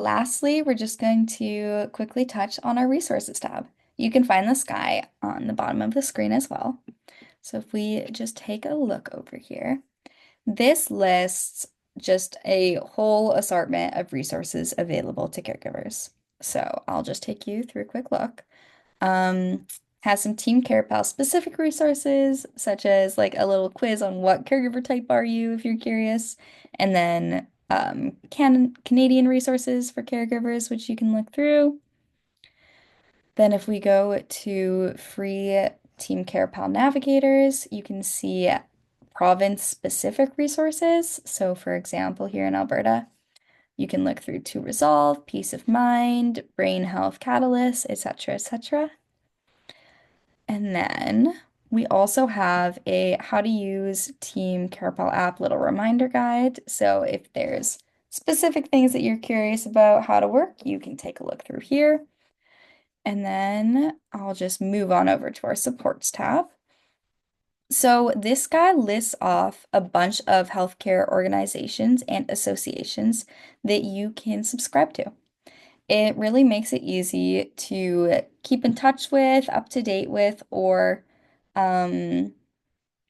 Lastly, we're just going to quickly touch on our resources tab. You can find this guy on the bottom of the screen as well. So if we just take a look over here, this lists just a whole assortment of resources available to caregivers. So I'll just take you through a quick look. Um, has some Team CarePal specific resources, such as like a little quiz on what caregiver type are you, if you're curious, and then Canadian resources for caregivers, which you can look through. Then if we go to free Team CarePal Navigators, you can see province-specific resources. So for example, here in Alberta, you can look through To Resolve, Peace of Mind, Brain Health Catalyst, etc., etc. And then we also have a how to use Team CarePal app little reminder guide. So if there's specific things that you're curious about how to work, you can take a look through here. And then I'll just move on over to our supports tab. So this guy lists off a bunch of healthcare organizations and associations that you can subscribe to. It really makes it easy to keep in touch with, up to date with, or um,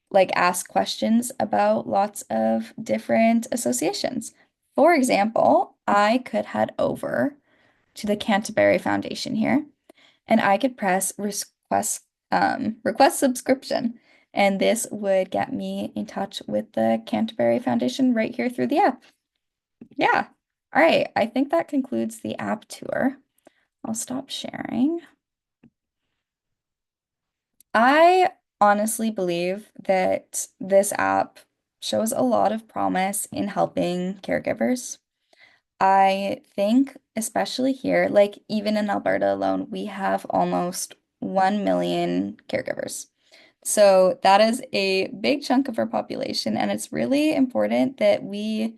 like ask questions about lots of different associations. For example, I could head over to the Canterbury Foundation here, and I could press request subscription, and this would get me in touch with the Canterbury Foundation right here through the app. Yeah. All right. I think that concludes the app tour. I'll stop sharing. I honestly believe that this app shows a lot of promise in helping caregivers. I think, especially here, like even in Alberta alone, we have almost 1 million caregivers. So that is a big chunk of our population, and it's really important that we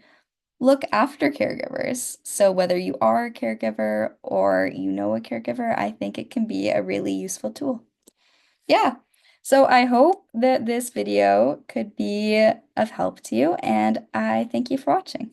look after caregivers. So whether you are a caregiver or you know a caregiver, I think it can be a really useful tool. Yeah. So I hope that this video could be of help to you, and I thank you for watching.